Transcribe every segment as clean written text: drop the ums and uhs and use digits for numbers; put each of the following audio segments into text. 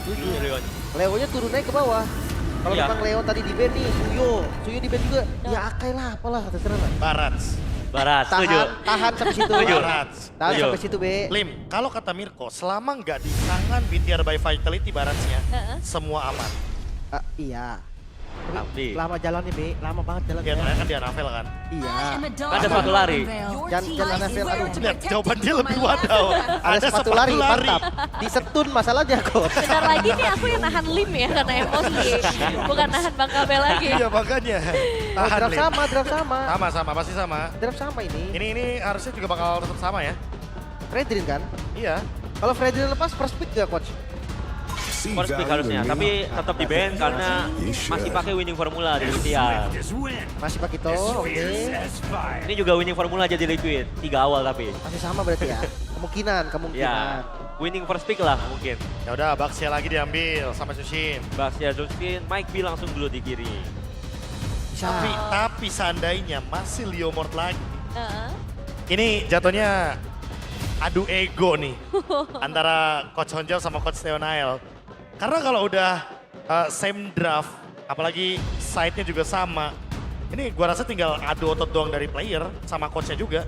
setuju. Leon. Leonya turun naik ke bawah. Kalau Iya. memang Leo tadi di ban nih, Suyo di ban juga. Ya Akai lah, apalah terserah lah. Barats. Barat, setuju. Tahan sampai situ. Setuju. Barats. Tahan Setuju. sampai situ, Be. Lim, kalau kata Mirko, selama nggak di tangan BTR by Vitality Baratsnya, Heeh. semua aman. Iya. Tapi Lama jalannya, Be. Lama banget Ya, jalannya. ternyata kan di Anafel kan. Iya. ada sepatu lari. Jangan NFL, aduh. Lihat, jawaban dia lebih wadaw. Ada sepatu lari, mantap. Disetun masalahnya, Coach. Bentar lagi nih aku yang nahan Lim ya karena emosi. Bukan nahan Bang Kabel lagi. Iya, makanya. Oh, Tahan, draft Lim. sama, draft sama. Sama, pasti sama. Draft sama ini. Ini harusnya juga bakal tetap sama ya. Fredrin kan? Iya. Kalau Fredrin lepas, first pick gak, Coach? First pick harusnya, tapi tetap di ban karena masih pakai winning formula di Liquid. Masih pakai itu, oke. Ini juga winning formula jadi Liquid, 3 awal tapi. Masih sama berarti ya? Kemungkinan. Ya, winning first pick lah mungkin. Ya udah, Baxia lagi diambil sama Sushin. Basia Justin, Mike B langsung dulu di kiri. Bisa. Tapi seandainya masih Leomord lagi. Heeh. Ini jatuhnya adu ego nih antara Coach Honjao sama Coach Theonail. Karena kalau udah same draft, apalagi side-nya juga sama, ini gua rasa tinggal adu otot doang dari player sama coach-nya juga.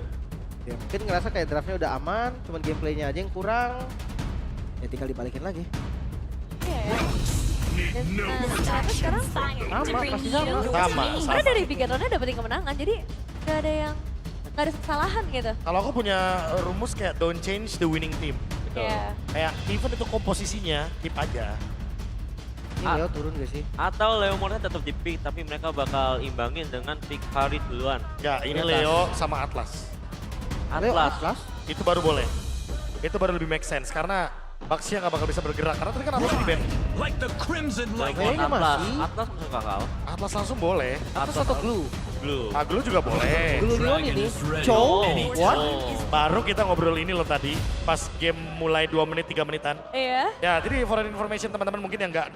Ya, mungkin ngerasa kayak draftnya udah aman, cuman gameplaynya aja yang kurang. Ya tinggal dibalikin lagi. Iya ya. Dan ternyata sekarang Sama, pasti sama. Sama. karena dari Bigatonnya dapetin kemenangan, jadi gak ada kesalahan gitu. Kalau aku punya rumus kayak don't change the winning team. Betul. Iya. Kayak even itu komposisinya, keep aja. Ini Leo turun gak sih? Atau Leo Morta tetap di pick, tapi mereka bakal imbangin dengan pick Harit duluan. Ya, ini Atas. Leo sama Atlas. Leo Atlas. Atlas? Itu baru boleh. Itu baru lebih make sense karena Baxia nggak bakal bisa bergerak karena tadi kan Atlas di ban. Like the crimson light. Lawan Kayaknya Atlas. masih. Atlas masuk kakal. Atlas langsung boleh. Atlas atau Glue? Blue. Aglu juga boleh. Glue Leon ini. ready. Chow? What? Baru kita ngobrol ini loh tadi pas game mulai 2 menit 3 menitan. Iya. Ya, jadi for information teman-teman mungkin yang nggak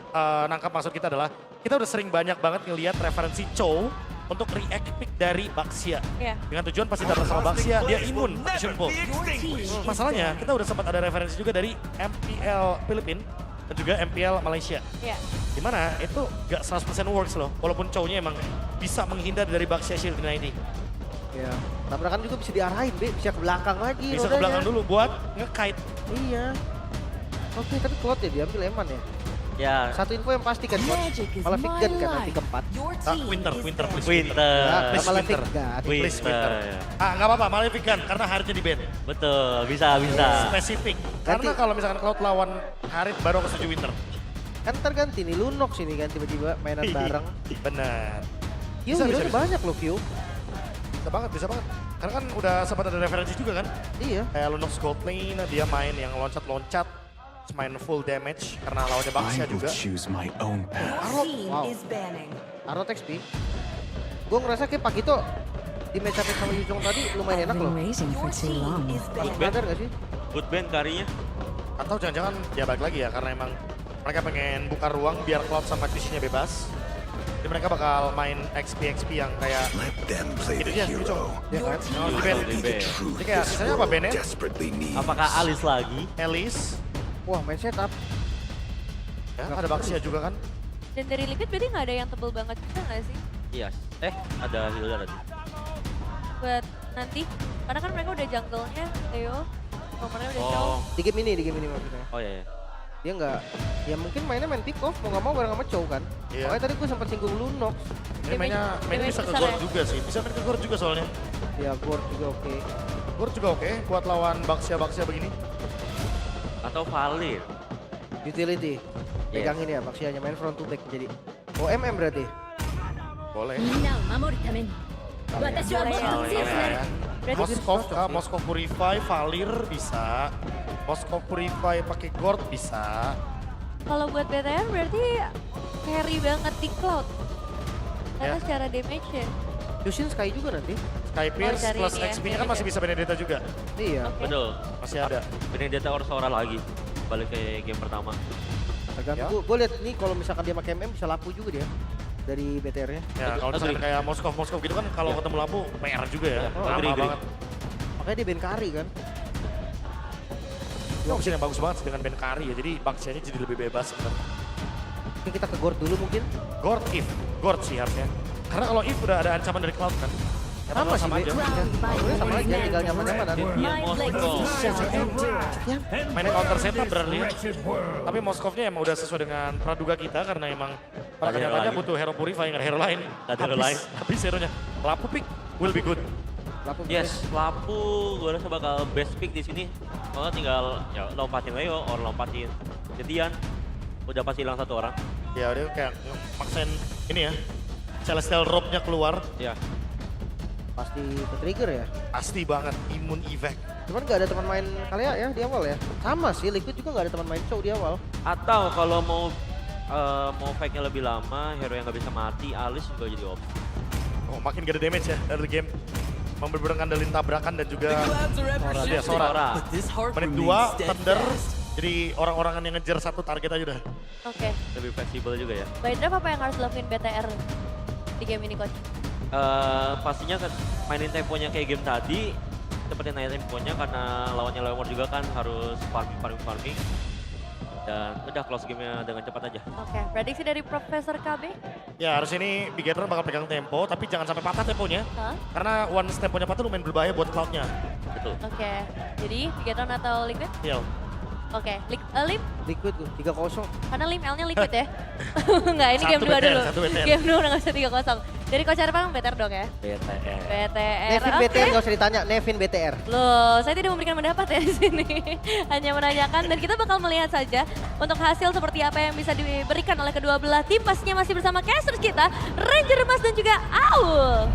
nangkap maksud kita adalah kita udah sering banyak banget ngelihat referensi Chow untuk react pick dari Baxia. Iya. Dengan tujuan pasti datang sama Baxia, dia imun Vision Pull. Masalahnya kita udah sempat ada referensi juga dari MPL Filipina dan juga MPL Malaysia. Iya. Dimana itu gak 100% works loh, walaupun Chow-nya emang bisa menghindar dari Baxia Shield ini. Ya. Tabrakan juga bisa diarahin, Be. Bisa ke belakang lagi. Bisa ke rodanya. belakang dulu buat nge-kite. Iya. Oke, tapi Cloud ya diambil Eman ya. Ya, Satu info yang pasti kan, Coach. Malah Vigan kan nanti keempat. Winter, please. Winter. Please, Malah Winter. Vigan. Please, Winter. Winter. Nggak apa-apa, Maleficent karena Haritnya di ban. Betul, bisa. Spesifik. Karena kalau misalkan Cloud lawan Harit baru aku setuju Winter. Kan ntar ganti nih, Lunox ini kan tiba-tiba mainan bareng. Benar. Yo, Bisa, hero-nya bisa. banyak loh, View. Bisa banget. Karena kan udah sempat ada referensi juga kan. Iya. Kayak Lunox Gold Lane, dia main yang loncat-loncat. Terus main full damage karena lawannya Baxia I will juga. choose my own path. Wow. Arrow XP. Gue ngerasa kayak Pagito di match up sama Yuzong tadi lumayan enak loh. Waiting for too long. Sadar gak sih? Good band karinya. Atau jangan-jangan dia balik lagi ya karena emang mereka pengen buka ruang biar Cloud sama Tushy-nya bebas. Jadi mereka bakal main XP yang kayak Let them play itu the dia, hero. Yuzong. Iya kan? Yang di ban. Di ban. Jadi kayak sisanya apa ban-nya? Desperately needs. Apakah Alis lagi? Elise, Wah, main setup. ya, ada Baxia juga kan. Dan dari Liquid berarti nggak ada yang tebel banget juga nggak sih? Iya. Ada Hilda tadi. Buat nanti. Karena kan mereka udah jungle-nya, Leo. Nomornya udah Chow. Oh, Di game ini maksudnya. oh iya. Dia nggak, ya mungkin mainnya main pick off, mau nggak mau bareng sama Chow kan. Iya. Makanya tadi gue sempat singgung Lunox. Ini mainnya damage bisa ke besar Gord ya? juga sih. Bisa main ke Gord juga soalnya. Ya, Gord juga oke. Gord juga oke buat lawan Baxia begini. Atau Valir. Utility. Pegangin ya, Baxianya main front to back jadi. Oh, MM berarti. Boleh. Ya. Berarti Moskov Purify, Valir bisa. Moskov Purify pakai Gord bisa. kalau buat BTR berarti carry banget di Cloud. Karena Ya. secara damage ya. Yushin Sky juga nanti. Sky Pierce cari plus ini ya, XP-nya kan masih bisa Benedetta juga. Iya. Oke. Betul. Masih ada. Benedetta Orsora lagi. Balik ke game pertama. Tergantung. Ya. Gue lihat nih kalau misalkan dia pakai MM bisa lapu juga dia dari BTR-nya. Ya kalau misalkan kayak Moskov gitu kan kalau ketemu lampu PR juga ya. Ya, Lama agree. banget. Makanya dia Ben Kari kan. opsi yang bagus banget sih dengan Benkari ya, jadi Baxianya jadi lebih bebas sebenarnya. Mungkin kita ke Gord dulu mungkin. Gord sih harusnya. Karena kalau If udah ada ancaman dari Cloud kan. Sama sih, aja. sama aja, tinggal nyaman-nyamanan. Iya, Moskow. Mainnya counter set lah berarti. Tapi Moskovnya emang udah sesuai dengan praduga kita karena emang pada Ada hero kenyataannya lagi. butuh hero purify, nggak ada hero lain. Nggak ada hero lain. Habis hero-nya. Lapu pick will be good. Lapu Yes, Lapu gue rasa bakal best pick di sini. Soalnya tinggal ya lompatin Leo, or lompatin Jetian. Udah pasti hilang satu orang. Ya dia kayak maksain ini ya. Celestial Robe-nya keluar. Ya. pasti ke-trigger ya. Pasti banget imun evac. Cuman nggak ada teman main Kalea ya di awal ya. Sama sih, Liquid juga nggak ada teman main show di awal. Atau kalau mau fight-nya lebih lama, hero yang nggak bisa mati, Alice juga jadi opsi. Oh makin gak ada damage ya early game. Memberberkan dalin tabrakan dan juga dia Sora. Menit 2, Thunder. Jadi orang-orangan yang ngejar satu target aja udah. Oke. Lebih fleksibel juga ya. By draft apa yang harus dilakuin BTR di game ini, Coach? Pastinya mainin temponya kayak game tadi, cepetin aja temponya karena lawannya Leomord juga kan harus farming. Dan udah close gamenya dengan cepat aja. Oke, prediksi dari Profesor KB? Ya harus ini Big Gator bakal pegang tempo, tapi jangan sampai patah temponya. Hah? Karena once temponya patah lumayan berbahaya buat Cloud-nya. Betul. Oke, jadi Bigetron atau Liquid? Heal. Oke, Lim? Liquid tuh 3-0. Karena Lim L-nya Liquid ya? Enggak, ini game 2 BTR, dulu. satu BTR. Game 2 udah gak bisa 3-0. Dari Coach Arpang, BTR dong ya? BTR. BTR, Nevin oke. BTR nggak usah ditanya, Nevin BTR. Loh, saya tidak memberikan pendapat ya di sini. Hanya menanyakan dan kita bakal melihat saja untuk hasil seperti apa yang bisa diberikan oleh kedua belah tim. Pastinya masih bersama casters kita, Ranger Mas dan juga Aul.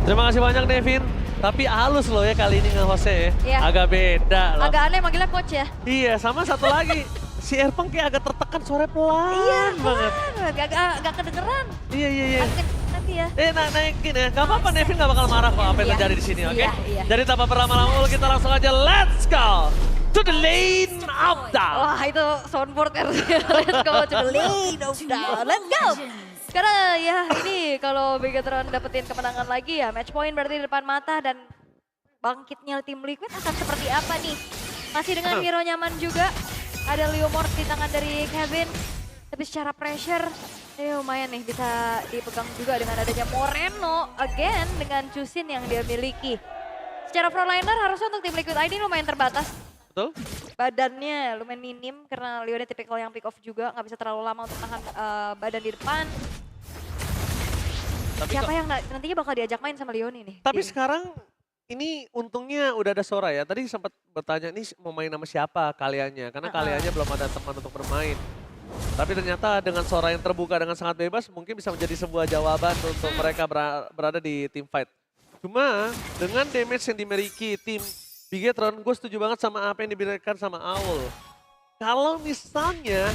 Terima kasih banyak Nevin. Tapi halus loh ya kali ini nge-hostnya ya. Iya. Agak beda loh. Agak aneh manggilnya Coach ya? Iya, sama satu lagi. Si Erpang kayak agak tertekan suaranya pelan Iya, banget. agak kedengeran. Iya. Agak nanti ya. Naikin ya. Gak apa-apa Nevin gak bakal marah kok apa yang Iya. terjadi di sini, oke? Iya. Jadi tanpa berlama-lama kita langsung aja let's go to the lane of down. Wah, itu soundboard kan. Let's go to the lane of down. Let's go. Karena ya ini kalau Bigetron dapetin kemenangan lagi ya match point berarti di depan mata dan bangkitnya tim Liquid akan seperti apa nih? Masih dengan hero nyaman juga. Ada Leomord di tangan dari Kevin. Tapi secara pressure lumayan nih bisa dipegang juga dengan adanya Moreno again dengan Jusin yang dia miliki. Secara frontliner harusnya untuk tim Liquid ID lumayan terbatas. Betul? Badannya lumayan minim karena Leonnya tipikal yang pick off juga, nggak bisa terlalu lama untuk nahan badan di depan. Tapi Siapa yang nantinya bakal diajak main sama Leoni nih? Tapi Tim. sekarang ini untungnya udah ada Sora ya. Tadi sempat bertanya nih mau main sama siapa kaliannya. Karena kaliannya belum ada teman untuk bermain. Tapi ternyata dengan Sora yang terbuka dengan sangat bebas mungkin bisa menjadi sebuah jawaban untuk mereka berada di team fight. Cuma dengan damage yang dimiliki tim Bigetron, gue setuju banget sama apa yang diberikan sama Aul. Kalau misalnya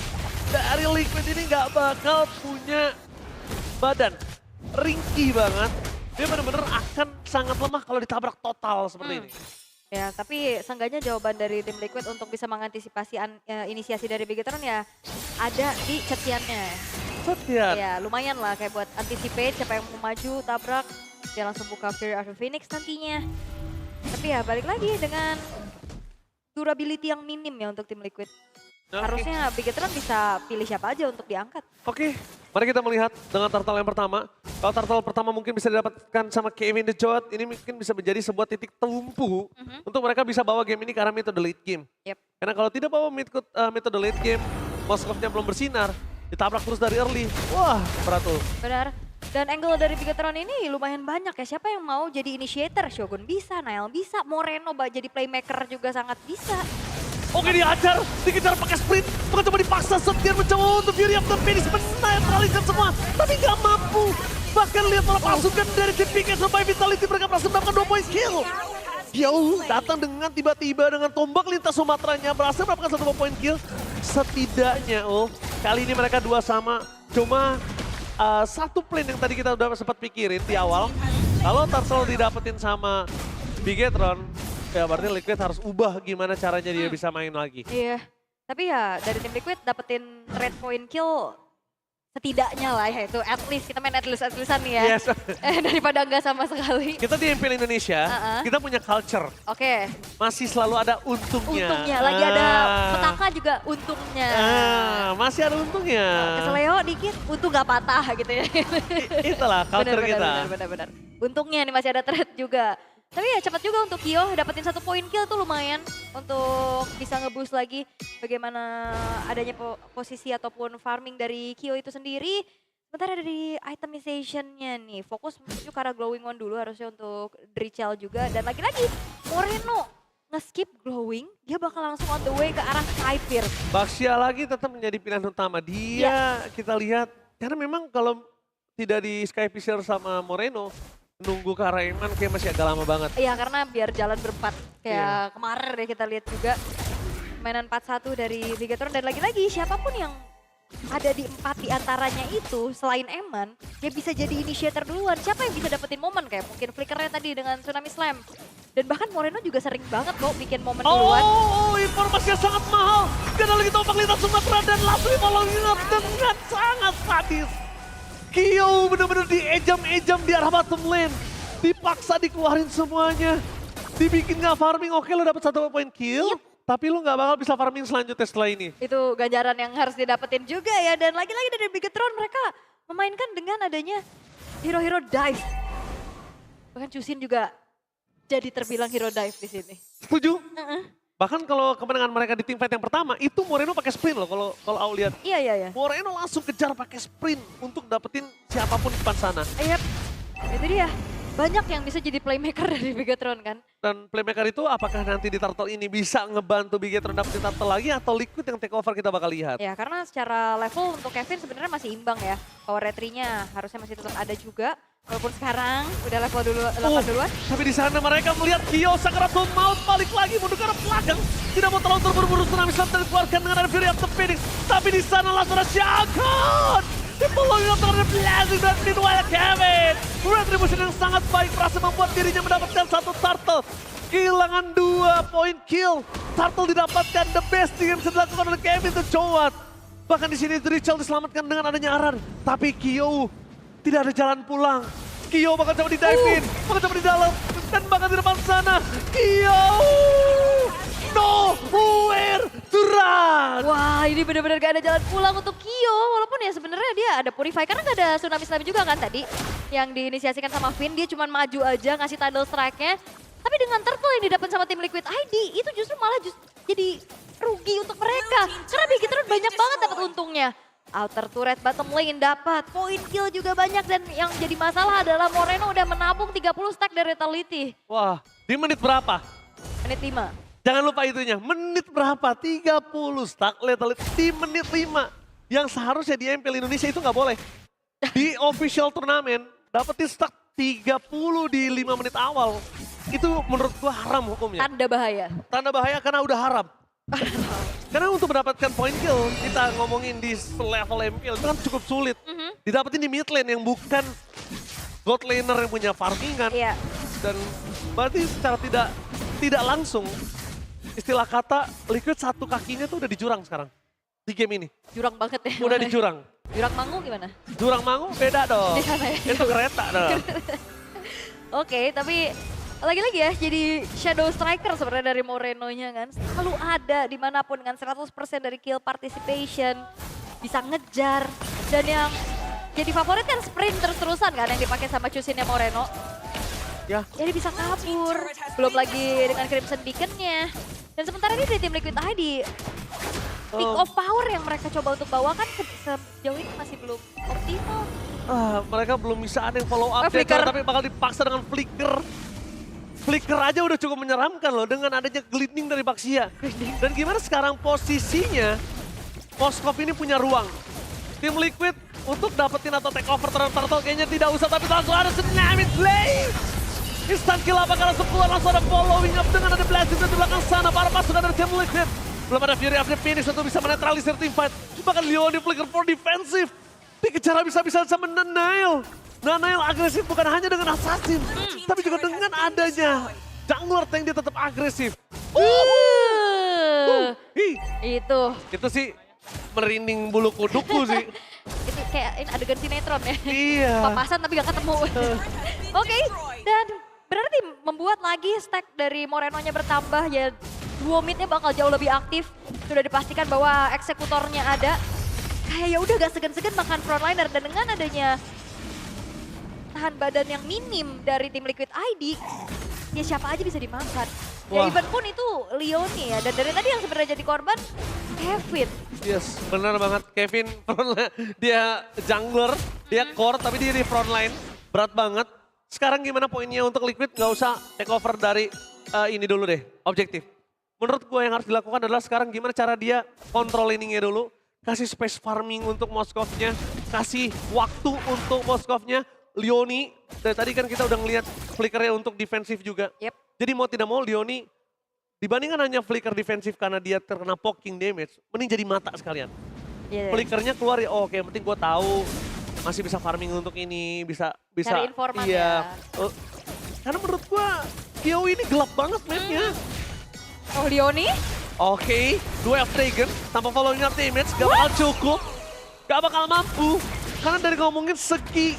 dari Liquid ini nggak bakal punya badan ringkih banget, dia benar-benar akan sangat lemah kalau ditabrak total seperti ini. Ya, tapi seenggaknya jawaban dari tim Liquid untuk bisa mengantisipasi inisiasi dari Bigetron ya ada di cetiannya. Setian. Ya, lumayan lah kayak buat anticipate siapa yang mau maju, tabrak, dia langsung buka Fury of the Phoenix nantinya. Tapi ya balik lagi dengan durability yang minim ya untuk tim Liquid. Harusnya Bigetron bisa pilih siapa aja untuk diangkat. Oke, mari kita melihat dengan turtle yang pertama. Kalau turtle pertama mungkin bisa didapatkan sama Kevin The Jot, ini mungkin bisa menjadi sebuah titik tumpu untuk mereka bisa bawa game ini ke arah metode late game. Yep. Karena kalau tidak bawa metode late game, Moskovnya belum bersinar, ditabrak terus dari early. Wah, berat tuh. Benar. Dan angle dari Bigetron ini lumayan banyak ya. Siapa yang mau jadi initiator? Shogun bisa, Nail bisa, Moreno jadi playmaker juga sangat bisa. Oke diajar, dikejar pakai sprint, mencoba dipaksa Setian mencoba untuk Fury of the Phoenix menetraliskan semua, tapi nggak mampu. Bahkan lihat malah pasukan dari tim PK sampai Vitality mereka berhasil mendapatkan 2 poin kill. Jauh datang dengan tiba-tiba dengan tombak lintas Sumateranya berhasil mendapatkan 1 poin kill. Setidaknya kali ini mereka 2 sama, cuma satu plan yang tadi kita udah sempat pikirin di awal. Kalau Tarsal didapetin sama Bigetron, ya berarti Liquid harus ubah gimana caranya dia bisa main lagi. Iya. Tapi ya dari tim Liquid dapetin red point kill setidaknya lah ya itu at least kita main at least-an nih ya. Yes. Daripada enggak sama sekali. Kita di MPL Indonesia, kita punya culture. Oke, Masih selalu ada untungnya. untungnya lagi ada petaka juga untungnya. Masih ada untungnya. Keseleo dikit, untung gak patah gitu ya. Itulah culture kita. Benar. Untungnya nih masih ada thread juga. Tapi ya cepat juga untuk Kyo dapetin 1 poin kill tuh lumayan untuk bisa nge-boost lagi bagaimana adanya posisi ataupun farming dari Kyo itu sendiri. Sementara dari itemization-nya nih, fokus menuju ke arah glowing one dulu harusnya untuk Drichel juga. Dan lagi-lagi Moreno nge-skip glowing, dia bakal langsung on the way ke arah Cypher. Baxia lagi tetap menjadi pilihan utama. Dia kita lihat, karena memang kalau tidak di Skyfisher sama Moreno, nunggu ke arah Eman kayak masih agak lama banget. Iya karena biar jalan berempat kayak kemarin deh kita lihat juga mainan 4-1 dari Bigetron dan lagi-lagi siapapun yang ada di 4 di antaranya itu selain Eman dia bisa jadi initiator duluan. Siapa yang bisa dapetin momen kayak mungkin flickernya tadi dengan Tsunami Slam. Dan bahkan Moreno juga sering banget kok bikin momen duluan. Oh, informasi yang sangat mahal. Karena lagi tombak lintas Sumatera dan langsung follow dengan sangat sadis. Kyo bener-bener diejam-ejam di arah bottom lane. Dipaksa dikeluarin semuanya. Dibikin gak farming, oke lo dapet 1 poin kill. Tapi lo gak bakal bisa farming selanjutnya setelah ini. Itu ganjaran yang harus didapetin juga ya. Dan lagi-lagi dari Bigetron mereka memainkan dengan adanya hero-hero dive. Bahkan Chusin juga jadi terbilang hero dive di sini. Setuju? Bahkan kalau kemenangan mereka di teamfight yang pertama, itu Moreno pakai sprint loh kalau aku lihat. Iya. Moreno langsung kejar pakai sprint untuk dapetin siapapun di depan sana. Yap, itu dia. Banyak yang bisa jadi playmaker dari Bigetron kan. Dan playmaker itu apakah nanti di turtle ini bisa ngebantu Bigetron dapetin turtle lagi atau Liquid yang take over kita bakal lihat. Ya karena secara level untuk Kevin sebenarnya masih imbang ya. Power rate-nya harusnya masih tetap ada juga. Walaupun sekarang udah level 8 duluan. Tapi di sana mereka melihat Kyo Sakaratul Maut balik lagi mundur ke arah belakang. Tidak mau terlalu terburu-buru Tsunami Slam dan dikeluarkan dengan ada Fury of the Phoenix. Tapi di sana langsung ada Shakon. Dipelongi up dengan Blazing dan meanwhile Kevin. Retribution yang sangat baik berhasil membuat dirinya mendapatkan 1 turtle. Kehilangan 2 poin kill. Turtle didapatkan, the best thing yang bisa dilakukan oleh Kevin to Jowat. Bahkan di sini Drichel diselamatkan dengan adanya Aran. Tapi Kyo tidak ada jalan pulang. Kyo bakal coba di-dive in, bakal coba di dalam, dan bakal di depan sana. Kyo! Nowhere to run! Wah ini benar-benar gak ada jalan pulang untuk Kyo. Walaupun ya sebenarnya dia ada Purify. Karena gak ada Tsunami Slam juga kan tadi. Yang diinisiasikan sama Finn, dia cuma maju aja ngasih Tidal Strike-nya. Tapi dengan turtle yang didapat sama tim Liquid ID, itu justru malah jadi rugi untuk mereka. Karena Bigetron banyak banget dapat untungnya. Outer turret bottom lane dapat, poin kill juga banyak dan yang jadi masalah adalah Moreno udah menabung 30 stack dari Lethality. Wah, di menit berapa? Menit 5. Jangan lupa itunya, menit berapa? 30 stack Lethality di menit 5. Yang seharusnya di MPL Indonesia itu nggak boleh. Di official turnamen, dapetin stack 30 di 5 menit awal. Itu menurut gua haram hukumnya. Tanda bahaya. Tanda bahaya karena udah haram. Karena untuk mendapatkan point kill, kita ngomongin di level MPL itu kan cukup sulit. Didapetin di mid lane yang bukan god laner yang punya farmingan. Iya. Dan berarti secara tidak langsung, istilah kata Liquid satu kakinya tuh udah di jurang sekarang. Di game ini. Jurang banget ya. Udah di jurang. Jurang Mangu gimana? Jurang Mangu beda dong. Di sana ya. Itu kereta dong. Oke, tapi lagi-lagi ya jadi shadow striker sebenarnya dari Moreno-nya kan. Selalu ada dimanapun dengan 100% dari kill participation. Bisa ngejar. Dan yang jadi favorit kan sprint terus-terusan kan yang dipakai sama Chusinnya Moreno. Ya. Jadi bisa kabur. Belum lagi dengan Crimson Beacon-nya. Dan sementara ini dari tim Liquid ID, peak of power yang mereka coba untuk bawa kan sejauh ini masih belum optimal. Mereka belum bisa ada yang follow up. Flicker. Tapi bakal dipaksa dengan flicker. Flicker aja udah cukup menyeramkan loh dengan adanya gliding dari Baxia. Dan gimana sekarang posisinya, Moskov ini punya ruang. Tim Liquid untuk dapetin atau take over turtle kayaknya tidak usah, tapi langsung ada Tsunami Blade. Instant kill apa karena sepulan langsung ada following up dengan ada Blazing di belakang sana. Para pasukan dari tim Liquid. Belum ada Fury of the Phoenix untuk bisa menetralisir tim fight. Bahkan Leon di flicker for defensive. Dikejar bisa-bisa sama Nanail. Nanail agresif bukan hanya dengan assassin, tapi juga dengan adanya jungler tank dia tetap agresif. Itu Itu sih merinding bulu kuduku sih. itu kayak ini adegan sinetron ya. Iya. Papasan tapi gak ketemu. Oke, dan berarti membuat lagi stack dari Moreno-nya bertambah ya. Duo mid-nya bakal jauh lebih aktif. Sudah dipastikan bahwa eksekutornya ada. Kayak ya udah gak segan-segan makan frontliner, dan dengan adanya tahan badan yang minim dari tim Liquid ID, ya siapa aja bisa dimakan. Ya Wah. even pun itu Leoni ya, dan dari tadi yang sebenarnya jadi korban Kevin. Yes, benar banget. Kevin dia jungler, dia core tapi dia di frontline. Berat banget. Sekarang gimana poinnya untuk Liquid? Nggak usah take over dari ini dulu deh, objektif. Menurut gue yang harus dilakukan adalah sekarang gimana cara dia kontrol inningnya dulu. Kasih space farming untuk Moskovnya, kasih waktu untuk Moskovnya. Leoni, dari tadi kan kita udah ngeliat flickernya untuk defensif juga. Yep. Jadi mau tidak mau Leoni dibandingkan hanya flicker defensif karena dia terkena poking damage, mending jadi mata sekalian. Yeah. Flickernya keluar ya, oh, oke yang penting gue tahu masih bisa farming untuk ini, bisa Cari informan iya. ya. Karena menurut gue Kyo ini gelap banget mapnya. Oh Leoni? Oke, 2 F Dragon tanpa following up damage gak bakal cukup, gak bakal mampu. Karena dari ngomongin segi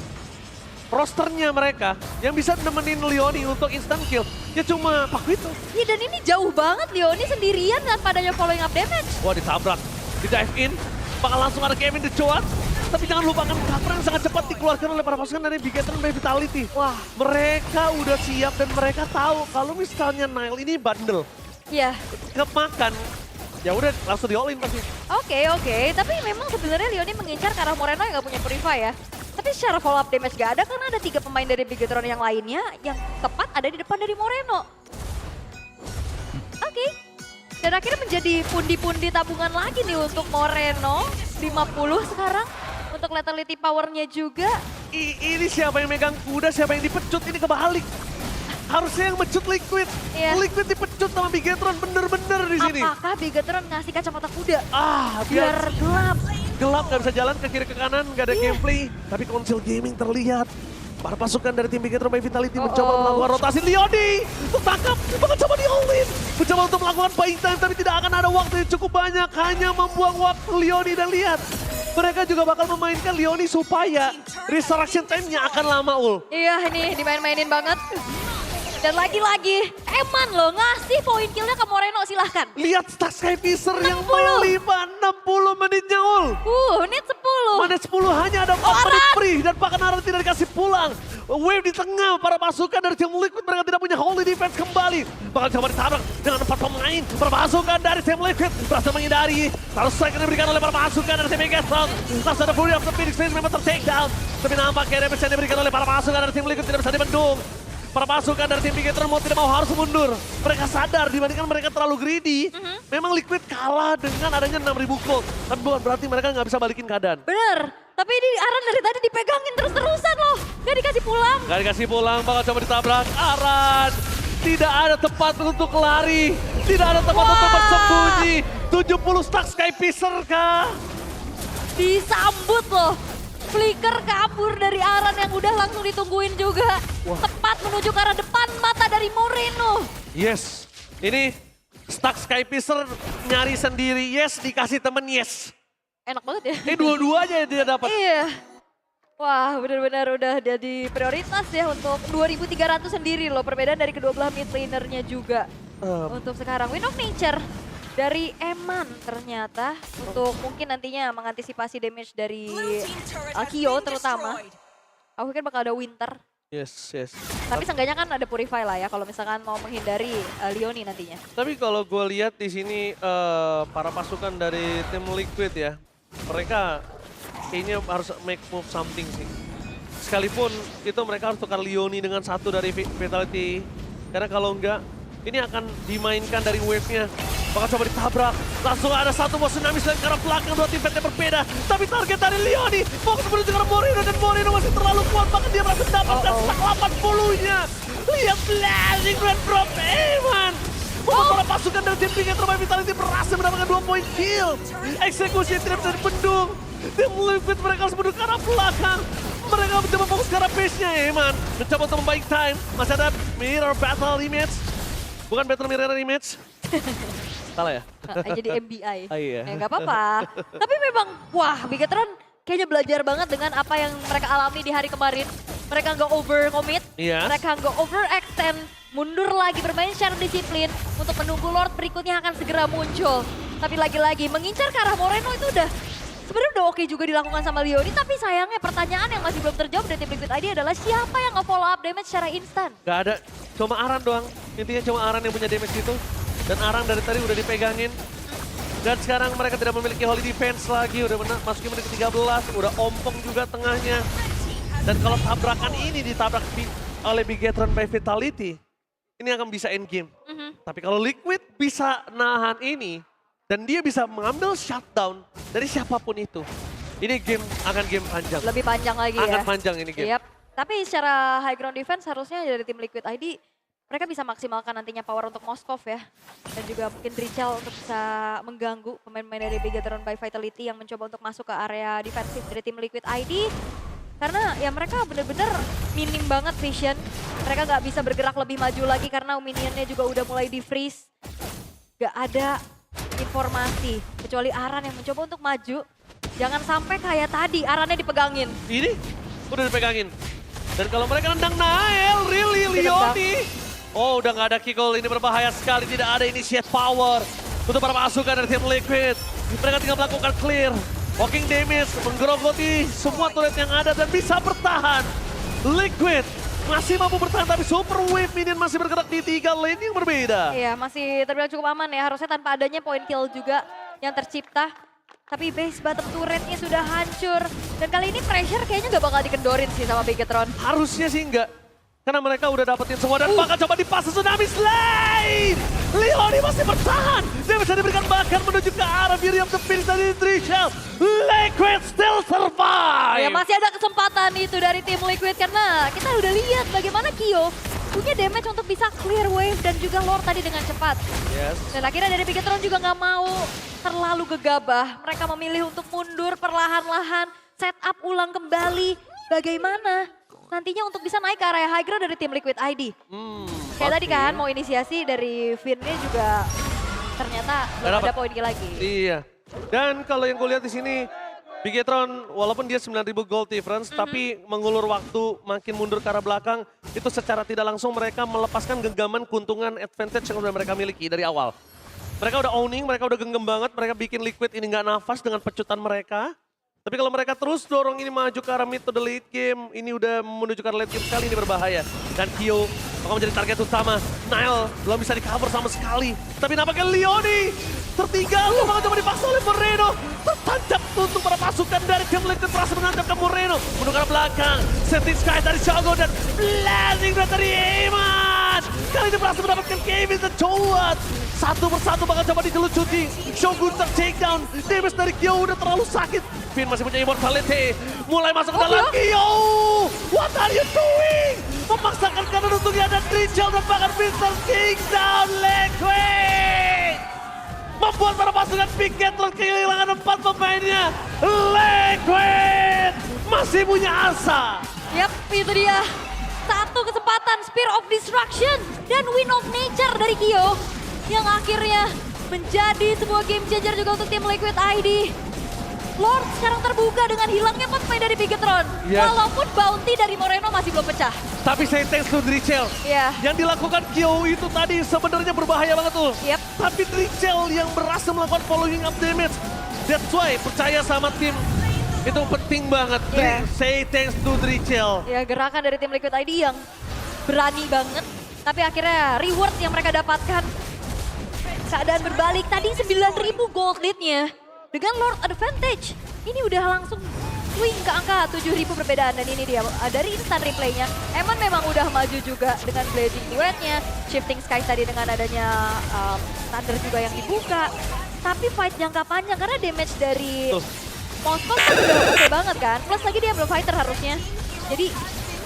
rosternya mereka yang bisa nemenin Leoni untuk instant kill, ya cuma Pakuito. Iya dan ini jauh banget Leoni sendirian tanpa adanya following up damage. Wah ditabrak, di dive in, bakal langsung ada Kevin dicuat. Tapi jangan lupakan cover yang sangat cepat dikeluarkan oleh para pasukan dari Bigetron by Vitality. Wah. Mereka udah siap dan mereka tahu kalau misalnya Nile ini bandel, Iya. kemakan, ya udah langsung di all in pasti. Oke. Tapi memang sebenarnya Leoni mengincar ke arah Moreno yang gak punya Purify ya. Tapi secara follow up damage gak ada karena ada 3 pemain dari Bigetron yang lainnya yang tepat ada di depan dari Moreno. Oke. Dan akhirnya menjadi pundi-pundi tabungan lagi nih untuk Moreno. 50 sekarang untuk lethality powernya juga. Ini siapa yang megang kuda, siapa yang dipecut, ini kebalik. Harusnya yang mecut Liquid. Iya. Liquid dipecut sama Bigetron bener-bener di sini. Apakah Bigetron ngasih kacamata kuda? Biar Biar gelap. gelap, gak bisa jalan ke kiri ke kanan, gak ada gameplay. Tapi Konsil Gaming terlihat. Para pasukan dari tim Bigetron by Vitality mencoba melakukan rotasi. Leoni tertangkap, mencoba di all-in. Mencoba untuk melakukan buying time, tapi tidak akan ada waktu yang cukup banyak. Hanya membuang waktu Leoni, dan lihat. Mereka juga bakal memainkan Leoni supaya resurrection time-nya akan lama, Ul. Iya ini dimain-mainin banget. Dan lagi-lagi Eman loh ngasih poin killnya ke Moreno, silahkan. Lihat Stack Sky Fisher yang 60. melibat 60 menitnya, Ul. Menit 10. Menit 10 hanya ada 4 menit free dan bahkan Aran tidak dikasih pulang. Wave di tengah, para pasukan dari tim Liquid mereka tidak punya holy defense kembali. Bakal coba ditabrak dengan 4 pemain. Para pasukan dari tim Liquid berhasil menghindari. Lalu strike yang diberikan oleh para pasukan dari tim Bigetron. Langsung ada Fury of the Phoenix Face memang ter-take down. Tapi nampaknya damage yang diberikan oleh para pasukan dari tim Liquid tidak bisa dibendung. Para pasukan dari tim Bigetron mau tidak mau harus mundur. Mereka sadar dibandingkan mereka terlalu greedy. Memang Liquid kalah dengan adanya 6.000 gold. Tapi bukan berarti mereka nggak bisa balikin keadaan. Bener. Tapi ini Aran dari tadi dipegangin terus-terusan loh. Gak dikasih pulang. Gak dikasih pulang, bakal coba ditabrak. Aran, tidak ada tempat untuk lari. Tidak ada tempat untuk bersembunyi. 70 stack Sky Fisher kah? Disambut loh. Flicker kabur dari Aran yang udah langsung ditungguin juga. Tepat menuju ke arah depan mata dari Moreno. Yes, ini stack Sky Fisher nyari sendiri. Yes, dikasih temen yes. Enak banget ya. Ini dua-duanya yang dia dapat. Iya. Wah benar-benar udah jadi prioritas ya untuk 2.300 sendiri loh. Perbedaan dari kedua belah mid lanernya juga. Untuk sekarang Wind of Nature dari Eman ternyata. Untuk mungkin nantinya mengantisipasi damage dari Kyo terutama. Aku pikir bakal ada Winter. Yes. Tapi seenggaknya kan ada Purify lah ya kalau misalkan mau menghindari Leoni nantinya. Tapi kalau gue lihat di sini para pasukan dari tim Liquid ya, mereka kayaknya harus make move something sih. Sekalipun itu mereka harus tukar Leoni dengan satu dari Vitality. Karena kalau enggak, ini akan dimainkan dari wave-nya. Bakal coba ditabrak. Langsung ada satu bos tsunami selain karena belakang dua tim fight yang berbeda. Tapi target dari Leoni fokus menuju ke Moreno dan Moreno masih terlalu kuat. Bahkan dia berhasil mendapatkan stack 80-nya. Lihat blazing Grand Prop Eman. Para pasukan dari tim Bigetron by Vitality berhasil mendapatkan 2 poin kill. Eksekusi tidak bisa dibendung. Tim Liquid mereka harus menuju ke arah belakang. Mereka mencoba fokus ke arah base-nya Eman. Mencoba untuk membaik time. Masih ada Mirror Battle Image. Bukan Battle Mirror Image. Salah ya? Jadi MBI. Iya. Ya nggak apa-apa. Tapi memang wah Bigetron kayaknya belajar banget dengan apa yang mereka alami di hari kemarin. Mereka nggak overcommit, Iya. mereka nggak overextend, mundur lagi bermain secara disiplin untuk menunggu Lord berikutnya akan segera muncul. Tapi lagi-lagi mengincar ke arah Moreno itu udah sebenarnya udah oke juga dilakukan sama Leoni, tapi sayangnya pertanyaan yang masih belum terjawab dari tim Liquid ID adalah siapa yang nge-follow up damage secara instan? Gak ada, cuma Aran doang. Intinya cuma Aran yang punya damage itu. Dan Aran dari tadi udah dipegangin. Dan sekarang mereka tidak memiliki holy defense lagi, udah masukin menit ke-13, udah ompong juga tengahnya. Dan kalau tabrakan ini ditabrak oleh Bigetron by Vitality, ini akan bisa end game. Tapi kalau Liquid bisa nahan ini, dan dia bisa mengambil shutdown dari siapapun itu, ini akan game panjang. Lebih panjang lagi ya. Akan panjang ini game. Yap. Tapi secara high ground defense harusnya dari tim Liquid ID mereka bisa maksimalkan nantinya power untuk Moskov ya. Dan juga mungkin Drichel untuk bisa mengganggu pemain-pemain dari Bigetron by Vitality yang mencoba untuk masuk ke area defensif dari tim Liquid ID. Karena ya mereka bener-bener minim banget vision. Mereka nggak bisa bergerak lebih maju lagi karena minionnya juga udah mulai di-freeze. Gak ada informasi kecuali Aran yang mencoba untuk maju. Jangan sampai kayak tadi Arannya dipegangin. Ini udah dipegangin. Dan kalau mereka nendang Nael, really Leoni. Oh udah nggak ada kickle, ini berbahaya sekali. Tidak ada initiate power untuk para pasukan dari tim Liquid. Mereka tinggal melakukan clear. Walking damage, menggerogoti semua turret yang ada dan bisa bertahan. Liquid masih mampu bertahan tapi Super Wave Minion masih bergerak di 3 lane yang berbeda. Iya masih terbilang cukup aman ya. Harusnya tanpa adanya point kill juga yang tercipta. Tapi base bottom turretnya sudah hancur. Dan kali ini pressure kayaknya gak bakal dikendorin sih sama Bigetron. Harusnya sih enggak. Karena mereka udah dapetin semua dan bahkan coba dipas Tsunami Slide. Leoni masih bertahan. Dia bisa diberikan bahkan menuju ke arah Beauty of the Phoenix dari Drichel. Liquid still survive. Ya masih ada kesempatan itu dari tim Liquid karena kita udah lihat bagaimana Kyo punya damage untuk bisa clear wave dan juga Lord tadi dengan cepat. Yes. Dan akhirnya dari Bigetron juga nggak mau terlalu gegabah. Mereka memilih untuk mundur perlahan-lahan, set up ulang kembali. Bagaimana nantinya untuk bisa naik ke area high ground dari tim Liquid ID. Kayak tadi kan mau inisiasi dari Finn-nya juga ternyata belum ada poin lagi. Iya. Dan kalau yang gue lihat di sini, Bigetron walaupun dia 9.000 gold difference, tapi mengulur waktu makin mundur ke arah belakang, itu secara tidak langsung mereka melepaskan genggaman keuntungan advantage yang udah mereka miliki dari awal. Mereka udah owning, mereka udah genggam banget, mereka bikin Liquid ini nggak nafas dengan pecutan mereka. Tapi kalau mereka terus dorong ini maju ke arah mid to the late game, ini udah menuju ke arah late game sekali, ini berbahaya. Dan Kyo akan menjadi target utama. Nile belum bisa di-cover sama sekali. Tapi nampaknya Leoni tertinggal, bakal coba dipaksa oleh Moreno. Tertancap untuk para pasukan dari tim Liquid berhasil mengancamkan Moreno. Menuju ke arah belakang, setting sky dari Shogo dan blazing dari Iman. Kali ini berhasil mendapatkan Kevin dan Jowat. Satu persatu bakal coba digelucuti. Shogun ter-takedown, damage dari Kyo udah terlalu sakit. Finn masih punya immortality. Mulai masuk ke dalam Kyo. What are you doing? Memaksakan kanan untungnya dan Drichel dan bahkan Mr. Kingdown Liquid. Membuat para pasukan Bigetron kehilangan 4 pemainnya. Liquid masih punya asa. Yap, itu dia. Satu kesempatan Spear of Destruction dan Wind of Nature dari Kyo. Yang akhirnya menjadi sebuah game changer juga untuk tim Liquid ID. Lord sekarang terbuka dengan hilangnya 4 pemain dari Bigetron. Yes. Walaupun bounty dari Moreno masih belum pecah. Tapi saya thanks to Drichel. Iya. Yang dilakukan Kyo itu tadi sebenarnya berbahaya banget tuh. Yep. Tapi Drichel yang berhasil melakukan following up damage. That's why percaya sama tim itu penting banget. Yeah. Say thanks to Drichel. Ya gerakan dari tim Liquid ID yang berani banget. Tapi akhirnya reward yang mereka dapatkan. Keadaan berbalik tadi 9.000 gold lead-nya. Dengan Lord Advantage, ini udah langsung swing ke angka 7.000 perbedaan. Dan ini dia, dari instant replaynya, Eman memang udah maju juga dengan Blazing Duet-nya. Shifting Skies tadi dengan adanya Thunder juga yang dibuka. Tapi fight jangka panjang, karena damage dari Moskov kan udah oke banget kan. Plus lagi dia Blue Fighter harusnya. Jadi,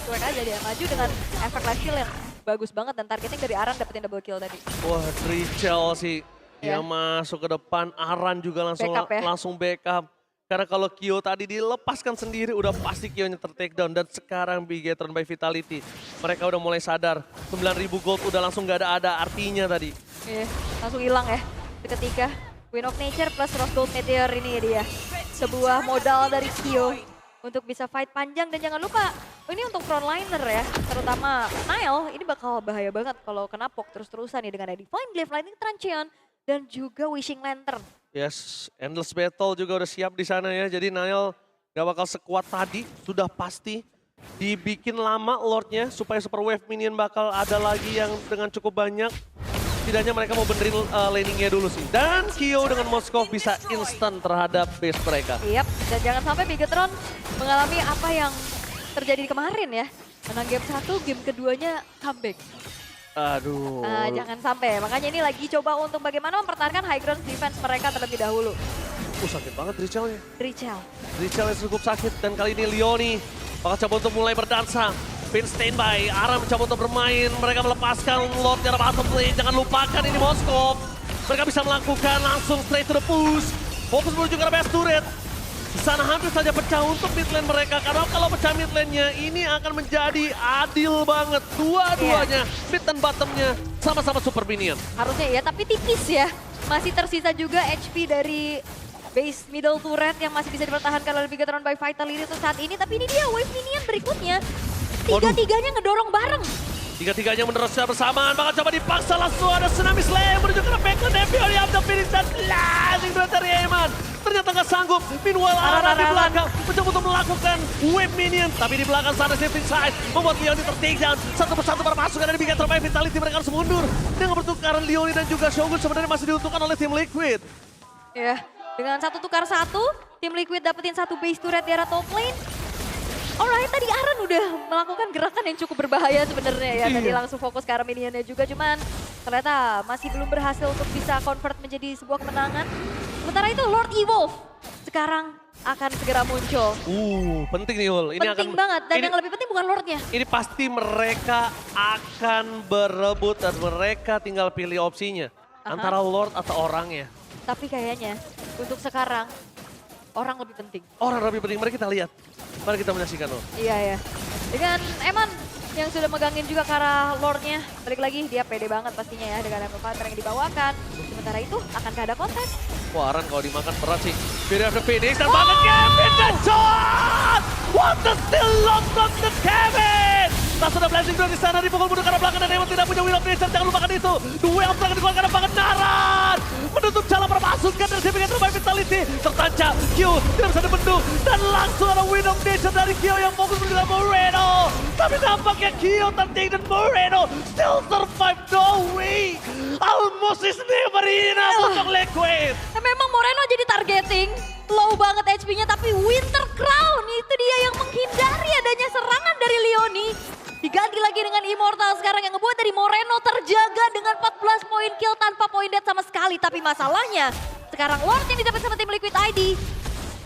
cuek aja dia maju dengan efek life steal yang bagus banget. Dan targetnya dari Aran dapetin double kill tadi. Wah, Drichel sih. Dia Ya. masuk ke depan, Aran juga langsung Backup ya. langsung backup. Karena kalau Kyo tadi dilepaskan sendiri, udah pasti Kyo-nya ter-takedown. Dan sekarang Bigetron by Vitality, mereka udah mulai sadar. 9.000 gold udah langsung gak ada artinya tadi. Iya, langsung hilang ya. Seketika Wind of Nature plus Rose Gold Meteor ini ya dia. sebuah modal dari Kyo untuk bisa fight panjang. Dan jangan lupa, ini untuk frontliner ya, terutama Nile, ini bakal bahaya banget kalau kena poke terus-terusan nih dengan ada Divine Glaive, Lightning Truncheon, dan juga Wishing Lantern. Yes, Endless Battle juga udah siap di sana ya. Jadi Nile gak bakal sekuat tadi, sudah pasti. Dibikin lama Lordnya supaya Super Wave Minion bakal ada lagi yang dengan cukup banyak. Setidaknya mereka mau benerin laningnya dulu sih. Dan Kyo dengan Moskov bisa instant terhadap base mereka. Yap, dan jangan sampai Bigetron mengalami apa yang terjadi kemarin ya. Menang game 1, game keduanya comeback. Aduh. Jangan sampai, makanya ini lagi coba untuk bagaimana mempertahankan high ground defense mereka terlebih dahulu. Sakit banget Richel-nya. Richel. Yang cukup sakit dan kali ini Leoni bakal coba untuk mulai berdansa. Pin standby, Aram mencoba untuk bermain. Mereka melepaskan Lord dari bottom lane. Jangan lupakan ini Moskov. Mereka bisa melakukan langsung straight to the push. Fokus menuju ke arah base turret. Di sana hampir saja pecah untuk mid lane mereka. Karena kalau pecah mid lane-nya ini akan menjadi adil banget. Dua-duanya, mid dan bottom-nya sama-sama super minion. Harusnya ya, tapi tipis ya. Masih tersisa juga HP dari base middle turret yang masih bisa dipertahankan oleh Bigetron by Vitality untuk saat ini. Tapi ini dia wave minion berikutnya. Tiga-tiganya ngedorong bareng. Tiga-tiganya menerus secara bersamaan. Bakal coba dipaksa langsung ada Tsunami Slayer menuju ke backline. Devil di the finish dan blasting dari Eman. Ternyata nggak sanggup. Meanwhile Aran di belakang mencoba untuk melakukan wave minion. Tapi di belakang sana safety side membuat Leoni ter-take down. Satu persatu para pasukan dari Bigetron by Vitality mereka harus mundur. Dengan pertukaran Leoni dan juga Shogun sebenarnya masih diuntungkan oleh tim Liquid. Ya, dengan 1 tukar 1, tim Liquid dapetin 1 base turret di arah top lane. Alright, tadi Aran udah melakukan gerakan yang cukup berbahaya sebenarnya ya. Tadi langsung fokus ke arah minionnya juga, cuman ternyata masih belum berhasil untuk bisa convert menjadi sebuah kemenangan. Sementara itu Lord Evolve sekarang akan segera muncul. Penting nih Ul. Ini Penting akan, banget, dan yang lebih penting bukan Lordnya. Ini pasti mereka akan berebut dan mereka tinggal pilih opsinya. Antara Lord atau orangnya. Tapi kayaknya untuk sekarang orang lebih penting. Orang lebih penting, mari kita lihat. Mari kita menyaksikan Ul. Iya ya. Dengan Eman yang sudah megangin juga ke arah Lordnya. Balik lagi, dia pede banget pastinya ya dengan Emerald Fighter yang dibawakan. Sementara itu, akankah ada kontes? Wah, Aran kalau dimakan berat sih. Fear of the Phoenix dan banget Kevin dan shot! What the still lock from the Kevin! Tak sudah blazing drone di sana dipukul mundur ke arah belakang dan Eman tidak punya Will of Nature. Jangan lupakan itu. Duel serangan dikeluarkan oleh banget Naran. Menutup jalan permasukan dari Saving and Revive Vitality. Tertancap, Q tidak bisa dibendung. Dan langsung ada Will of Nature dari Q yang fokus menuju Moreno. Tapi nampaknya Q terting dan Moreno still survive. No way! Almost is never enough untuk Liquid. Memang Moreno jadi targeting. Low banget HP-nya, tapi Winter Crown itu dia yang menghindari adanya serangan dari Leoni. Diganti lagi dengan Immortal sekarang yang ngebuat dari Moreno terjaga dengan 14 poin kill tanpa poin death sama sekali. Tapi masalahnya sekarang Lord yang didapat sama tim Liquid ID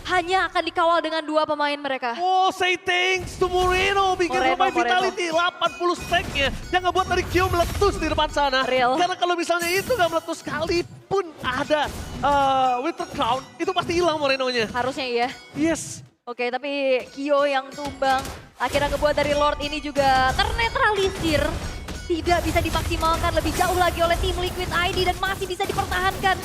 hanya akan dikawal dengan 2 pemain mereka. Oh, say thanks to Moreno. Bikin Revive Vitality 80 stack-nya yang ngebuat dari Q meletus di depan sana. Real. Karena kalau misalnya itu nggak meletus sekalipun ada Winter Crown, itu pasti hilang Moreno-nya. Harusnya iya. Yes. Oke, tapi Kyo yang tumbang akhirnya ngebuat dari Lord ini juga ternetralisir. Tidak bisa dimaksimalkan lebih jauh lagi oleh tim Liquid ID dan masih bisa dipertahankan.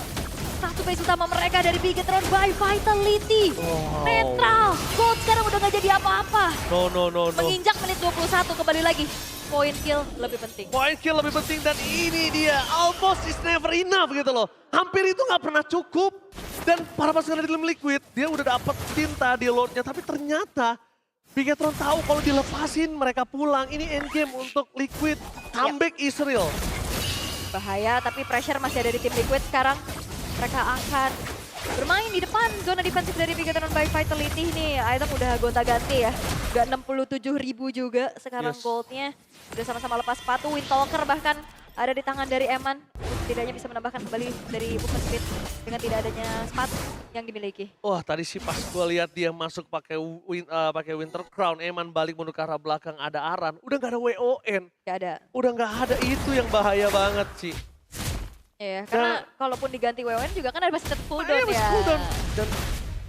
Satu base utama mereka dari Bigetron by Vitality. Wow. Netral, Gold sekarang udah gak jadi apa-apa. No. Menginjak menit 21 kembali lagi. Poin kill lebih penting. Point kill lebih penting dan ini dia. Almost is never enough gitu loh. Hampir itu nggak pernah cukup. Dan para pasukan dari tim Liquid, dia udah dapet cinta di Lordnya. Tapi ternyata Bigetron tahu kalau dilepasin mereka pulang. Ini endgame untuk Liquid. Comeback is real. Bahaya, tapi pressure masih ada di tim Liquid sekarang. Mereka akan bermain di depan zona defensif dari Bigetron by Vitality. Nih item udah gonta-ganti ya. Udah 67.000 juga sekarang goldnya. Udah sama-sama lepas sepatu. Windtalker bahkan ada di tangan dari Eman. Setidaknya bisa menambahkan kembali dari movement speed dengan tidak adanya sepatu yang dimiliki. Wah, tadi sih pas gue lihat dia masuk pakai Winter Crown, Eman balik menuju ke arah belakang ada Aran. Udah nggak ada WON. Gak ada. Udah nggak ada, itu yang bahaya banget sih. Iya, karena kalaupun diganti WON juga kan ada masih tetap cooldown Masih ya. cooldown. Dan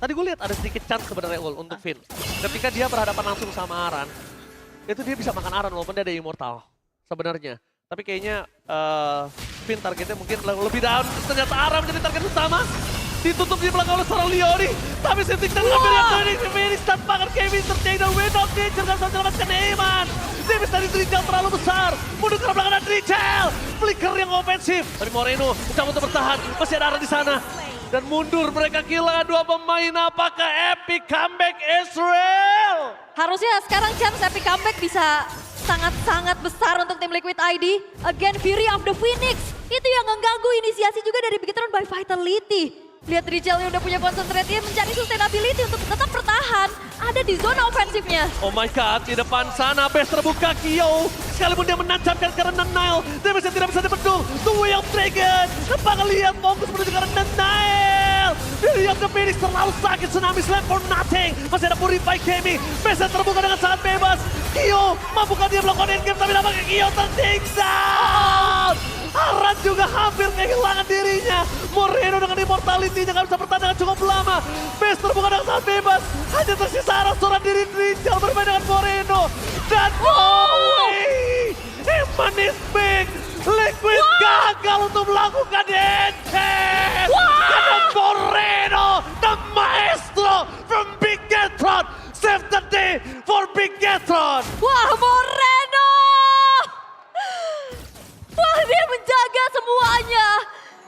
tadi gue lihat ada sedikit chance sebenarnya Ul untuk Finn. Ketika dia berhadapan langsung sama Aran, itu dia bisa makan Aran walaupun dia ada Immortal sebenarnya. Tapi kayaknya Finn targetnya mungkin lebih down. Ternyata Aran menjadi target utama. Ditutup di belakang oleh seorang Leoni. Tapi Septic dan hampir yang tadi finish tanpa akan Kevin terjadi dan Wind of Nature dan menyelamatkan Eman. Damage dari Drichel terlalu besar. Mundur ke belakang dan Drichel. Flicker yang ofensif. Tapi Moreno mencoba untuk bertahan. Masih ada arah di sana. Dan mundur mereka kehilangan 2 pemain. Apakah epic comeback Israel? Harusnya sekarang chance epic comeback bisa sangat-sangat besar untuk tim Liquid ID. Again, Fury of the Phoenix. Itu yang mengganggu inisiasi juga dari Bigetron by Vitality. Lihat Drichel yang udah punya concentrate-nya mencari sustainability untuk tetap bertahan. Ada di zona ofensifnya. Oh my god, di depan sana base terbuka Kyo. Sekalipun dia menancapkan karena Nile. Damage-nya tidak bisa dibendung. The Way of Dragon. Apakah lihat fokus menuju karena Nile. Fury of the Phoenix terlalu sakit. Tsunami Slam for nothing. Masih ada Purify Kemi. Base terbuka dengan sangat bebas. Kyo, mampukah dia melakukan endgame tapi nampaknya Kyo tertinggal. Aran juga hampir kehilangan dirinya. Moreno dengan immortality-nya gak bisa bertahan dengan cukup lama. Base terbuka dengan sangat bebas. Hanya tersisa arah seorang diri Drichel bermain dengan Moreno. Dan way! Eman is big. Liquid gagal untuk melakukan endgame. Karena Moreno, the maestro from Bigetron. Save the day for Bigetron. Wah, Moreno! Wah, dia menjaga semuanya.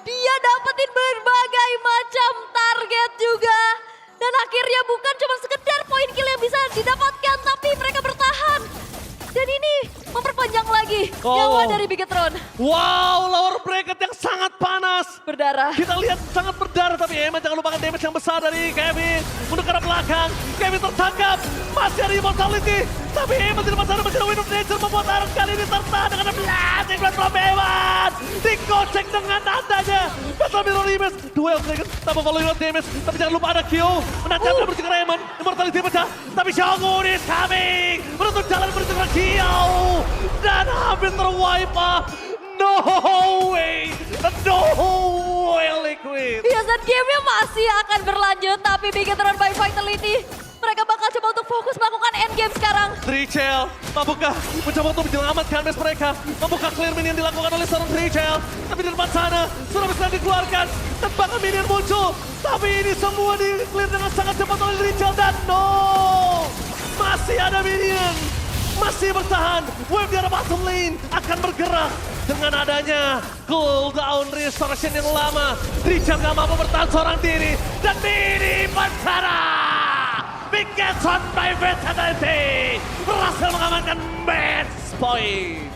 Dia dapetin berbagai macam target juga. Dan akhirnya bukan cuma sekedar poin kill yang bisa didapatkan, tapi mereka bertahan. Dan ini memperpanjang lagi nyawa dari Bigetron. Wow, lower bracket yang sangat panas. Berdarah. Kita lihat sangat berdarah, tapi Eman jangan lupakan damage yang besar dari Kevin. Mundur ke arah belakang, Kevin tertangkap. Masih ada immortality, tapi Eman di depan sana masih ada Wind of Nature membuat Aran kali ini tertahan dengan blast. Iklan from Eman. Dikocek dengan adanya Battle Mirror Image. Duel Dragon tanpa following on damage, tapi jangan lupa ada Kyo. Menancapkan menuju ke arah Eman. Immortality pecah, tapi Shogun is coming. Menutup jalan menuju ke Kyo. Dan hampir terwipe up. No way! No way, Liquid! Yes, dan gamenya masih akan berlanjut, tapi Bigetron by Vitality. Mereka bakal coba untuk fokus melakukan endgame sekarang. Drichel, mampukah mencoba untuk menyelamatkan base mereka? Mampukah clear minion dilakukan oleh seorang Drichel? Tapi di depan sana, sudah bisa dikeluarkan. Dan bahkan minion muncul. Tapi ini semua di clear dengan sangat cepat oleh Drichel. Dan no! Masih ada minion. Masih bertahan, wave di arah bottom lane akan bergerak dengan adanya cooldown restoration yang lama. Drichel gak mampu bertahan seorang diri dan mini bencana. Bigetron by Vitality berhasil mengamankan match point.